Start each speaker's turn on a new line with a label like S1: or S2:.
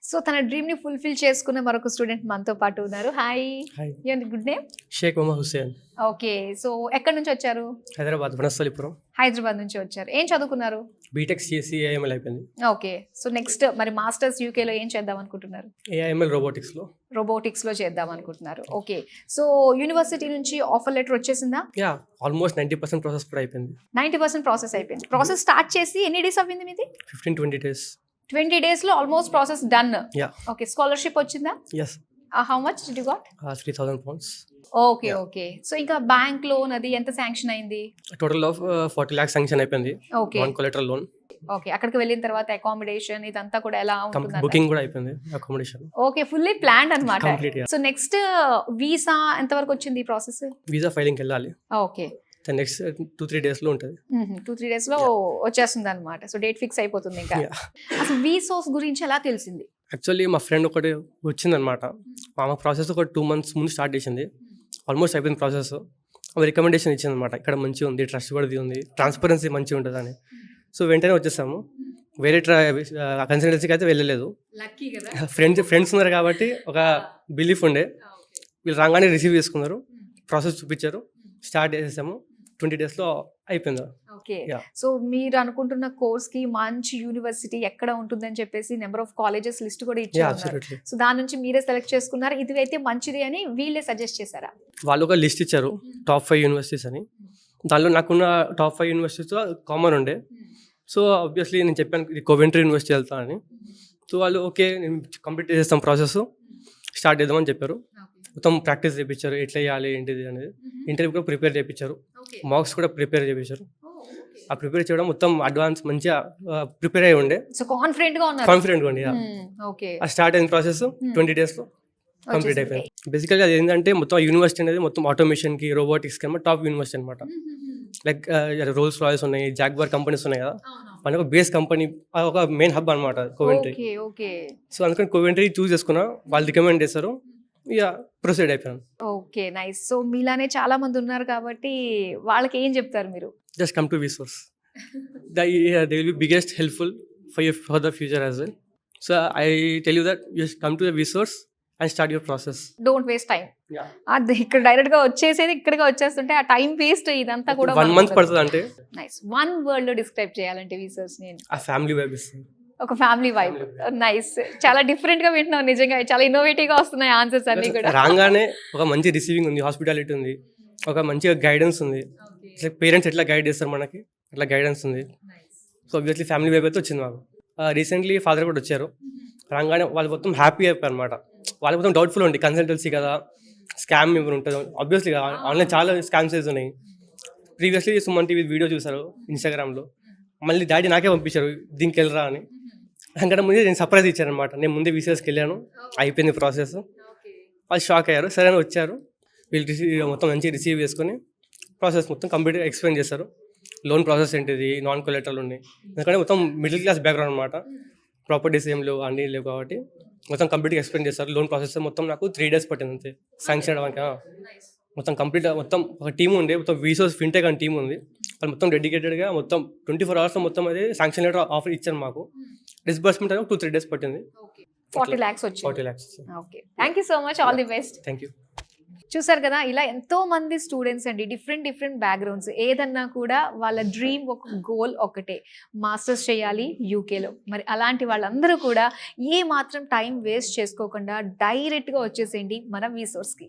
S1: So తన dream ని fulfil చేసుకున్న మరొక స్టూడెంట్ మనతో పాటు ఉన్నారు. Hi,
S2: hi,
S1: good name?
S2: Shaik Mohammed Hussain.
S1: Okay, so ఎక్కడి నుంచి వచ్చారు?
S2: హైదరాబాద్ వనస్థలిపురం.
S1: హైదరాబాద్ నుంచి వచ్చారు. ఏం చదువుకున్నారు?
S2: బీటెక్ సిఎస్సి ఏఐఎంఎల్ అయిపోయింది.
S1: ఓకే, సో నెక్స్ట్ మరి మాస్టర్స్ యూకేలో ఏం చేద్దాం అనుకుంటున్నారు?
S2: ఏఐఎంఎల్ రోబోటిక్స్ లో.
S1: రోబోటిక్స్ లో చేద్దాం అనుకుంటున్నారు. ఓకే, సో యూనివర్సిటీ నుంచి ఆఫర్ లెటర్ వచ్చేసిందా?
S2: యా, ఆల్మోస్ట్ 90% ప్రాసెస్ కూడా అయిపోయింది.
S1: 90% ప్రాసెస్ అయిపోయింది. ప్రాసెస్ స్టార్ట్ చేసి ఎన్ని డేస్ అవ్వింది మీది?
S2: 15-20 days.
S1: 20 days లో almost process done.
S2: Yeah.
S1: Okay, scholarship వచ్చిందా?
S2: Yes.
S1: How much did you got?
S2: 3,000 pounds.
S1: Okay, okay, so ఇంకా బ్యాంక్ లోన్ అది ఎంత శాంక్షన్ అయింది?
S2: టోటల్ ఆఫ్ 40 lakhs శాంక్షన్ అయిపోయింది.
S1: Okay,
S2: non collateral loan.
S1: Okay, అక్కడికి వెళ్ళిన తర్వాత అకామిడేషన్ ఇదంతా కూడా ఎలా ఉంటుంది?
S2: బుకింగ్ కూడా అయిపోయింది, అకామిడేషన్.
S1: ఓకే, ఫుల్లీ ప్లాన్డ్ అన్నమాట.
S2: Complete, yeah.
S1: So next visa ఎంత వరకు వచ్చింది ఈ ప్రాసెస్?
S2: వీసా ఫైలింగ్ వెళ్ళాలి.
S1: ఓకే,
S2: నెక్స్ట్ 2-3 days లో ఉంటుంది.
S1: 2-3 days లో వచ్చేస్తుంది అనమాట. సో డేట్ ఫిక్స్ అయిపోతుంది ఇంకా.
S2: Yeah.
S1: అసలు వీసాస్ గురించి ఎలా తెలిసింది?
S2: యాక్చువల్లీ మా ఫ్రెండ్ ఒకటి వచ్చిందనమాట. మా ప్రాసెస్ ఒక 2 months ముందు స్టార్ట్ చేసింది. ఆల్మోస్ట్ అయిపోయింది ప్రాసెస్. ఆమె రికమెండేషన్ ఇచ్చిందనమాట, ఇక్కడ మంచిగా ఉంది, ట్రస్ట్ కూడా ఉంది, ట్రాన్స్పరెన్సీ మంచిగా ఉంటుంది అని. సో వెంటనే వచ్చేసాము. వేరే కన్సల్టెన్సీకి అయితే వెళ్ళలేదు. ఫ్రెండ్స్ ఉన్నారు కాబట్టి ఒక బిలీఫ్ ఉండే. వీళ్ళు రాగానే రిసీవ్ చేసుకున్నారు, ప్రాసెస్ చూపించారు, స్టార్ట్ చేసేసాము. 20 days లో అయిపోయింది.
S1: Okay,
S2: Yeah.
S1: సో మీరు అనుకుంటున్న కోర్స్ కి మంచి యూనివర్సిటీ ఎక్కడ ఉంటుందని చెప్పేసి నెంబర్ ఆఫ్ కాలేజెస్ లిస్ట్ కూడా
S2: యా,
S1: ఇచ్చారు.
S2: అబ్సల్యూట్లీ.
S1: సో దాని నుంచి మీరే సెలెక్ట్ చేసుకున్నారు, ఇది అయితే మంచిది అని వీళ్ళే సజెస్ట్ చేశారా?
S2: వాళ్ళు ఒక లిస్ట్ ఇచ్చారు, టాప్ 5 యూనివర్సిటీస్ అని. దానిలో నాకున్న టాప్ 5 యూనివర్సిటీస్ కామన్ ఉండే. సో ఆబ్వియస్లీ నేను చెప్పాను ఇది కోవెంట్రీ యూనివర్సిటీ వెళ్తానని. సో వాళ్ళు ఓకే నేను కంప్లీట్ చేసేస్తాం ప్రాసెస్, స్టార్ట్ చేద్దామని చెప్పారు. మొత్తం ప్రాక్టీస్ చేయించారు, ఎట్లా చేయాలి ఏంటిది అనేది. ఇంటర్వ్యూ కూడా ప్రిపేర్ చేయించారు, మార్క్స్ కూడా ప్రిపేర్ చేయించారు. ఆ ప్రిపేర్ చేయడం మొత్తం అడ్వాన్స్ మంచిగా ప్రిపేర్ అయ్యి ఉండే.
S1: సో కాన్ఫిడెంట్గా
S2: ఉండే.
S1: ఓకే,
S2: ఆ స్టార్ట్ అయిన ప్రాసెస్ 20 days లో కంప్లీట్ అయిపోయింది. బేసికల్గా అది ఏంటంటే మొత్తం యూనివర్సిటీ అనేది మొత్తం ఆటోమేషన్కి, రోబోటిక్స్కి అనమాట టాప్ యూనివర్సిటీ అనమాట. లైక్ రోల్స్ రాయ్స్ ఉన్నాయి, జాగ్వార్ కంపెనీస్ ఉన్నాయి కదా, మన ఒక బేస్ కంపెనీ, ఒక మెయిన్ హబ్ అనమాట కోవెంట్రీ. సో అందుకని కోవెంట్రీ చూస్ చేసుకున్నా, వాళ్ళు రికమెండ్ చేస్తారు, ఇక ప్రొసీడ్ అయిపోయాను.
S1: Okay, nice. సో మీలానే చాలా మంది ఉన్నారు కాబట్టి వాళ్ళకి ఏం చెప్తారు మీరు?
S2: Just come to Vsource. They will be biggest helpful for the future as well. So I tell you that you just come to the Vsource and start your process.
S1: Don't waste time.
S2: Yeah.
S1: అది ఇక్కడ direct గా వచ్చేసేది ఇక్కడికి వచ్చేస్తుంటే ఆ time waste ఇదంతా కూడా
S2: 1 month పడుతుంది అంటే.
S1: నైస్. 1 word లో డిస్క్రైబ్ చేయాలంటే Vsource నేను
S2: ఆ ఫ్యామిలీ వైబ్ ఇస్తుంది.
S1: ఒక ఫ్యామిలీ వైబ్. నైస్, చాలా డిఫరెంట్ గా వింటున్నాం, నిజంగా చాలా ఇన్నోవేటివ్ గా వస్తున్నాయి ఆన్సర్స్ అన్ని కూడా.
S2: రాగానే ఒక మంచి రిసీవింగ్ ఉంది, హాస్పిటాలిటీ ఉంది, ఒక మంచిగా గైడెన్స్ ఉంది. పేరెంట్స్ ఎట్లా గైడ్ చేస్తారు మనకి, అట్లా గైడెన్స్ ఉంది. సో ఆబ్వియస్లీ ఫ్యామిలీ వైబ్ అయితే వచ్చింది మాకు. రీసెంట్లీ ఫాదర్ కూడా వచ్చారు. రాగానే వాళ్ళు మొత్తం హ్యాపీ అయిపోయారు అనమాట. వాళ్ళు మొత్తం డౌట్ఫుల్ ఉంది, కన్సల్టెన్సీ కదా, స్కామ్ ఏమైనా ఉంటుంది. ఆబ్వియస్లీ ఆన్లైన్ చాలా స్కామ్స్ ఉన్నాయి. ప్రీవియస్లీ సుమన్ టీవీ వీడియో చూసారు ఇన్స్టాగ్రామ్లో, మళ్ళీ డాడీ నాకే పంపించారు దీనికి వెళ్ళరా అని. దానికంటే ముందే నేను సర్ప్రైజ్ ఇచ్చాను అనమాట. నేను ముందే వీసీఎస్కి వెళ్ళాను, అయిపోయింది ప్రాసెస్. వాళ్ళు షాక్ అయ్యారు, సరే అని వచ్చారు. వీళ్ళు మొత్తం మంచిగా రిసీవ్ చేసుకొని ప్రాసెస్ మొత్తం కంప్లీట్గా ఎక్స్ప్లెయిన్ చేస్తారు. లోన్ ప్రాసెస్ ఏంటిది, నాన్ కొలెటరల్ ఉన్నాయి. ఎందుకంటే మొత్తం మిడిల్ క్లాస్ బ్యాక్గ్రౌండ్ అనమాట, ప్రాపర్టీస్ ఏం లేవు, అన్నీ లేవు కాబట్టి మొత్తం కంప్లీట్గా ఎక్స్ప్లెయిన్ చేస్తారు. లోన్ ప్రాసెస్ మొత్తం నాకు 3 days పట్టింది అంతే శాంక్షన్ అవ్వడానికి. మొత్తం కంప్లీట్గా మొత్తం ఒక టీమ్ ఉండే, మొత్తం Vsource ఫిన్టెక్ అని టీమ్ ఉంది. వాళ్ళు మొత్తం డెడికేటెడ్గా మొత్తం 24 hours మొత్తం అది శాంక్షన్ లెటర్ ఆఫర్ ఇచ్చారు మాకు. డిస్బర్స్మెంట్ అనేది 2-3 days పట్టింది.
S1: 40 lakhs వచ్చింది.
S2: 40 lakhs.
S1: Okay, thank you so much, all the best.
S2: Thank you.
S1: చూసారు కదా, ఇలా ఎంతో మంది స్టూడెంట్స్ అండి, డిఫరెంట్ బ్యాక్గ్రౌండ్స్, ఏదన్నా కూడా వాళ్ళ డ్రీమ్, ఒక గోల్ ఒకటే, మాస్టర్స్ చేయాలి యూకేలో. మరి అలాంటి వాళ్ళందరూ కూడా ఏ మాత్రం టైం వేస్ట్ చేసుకోకుండా డైరెక్ట్గా వచ్చేసేయండి మన Vsourceకి.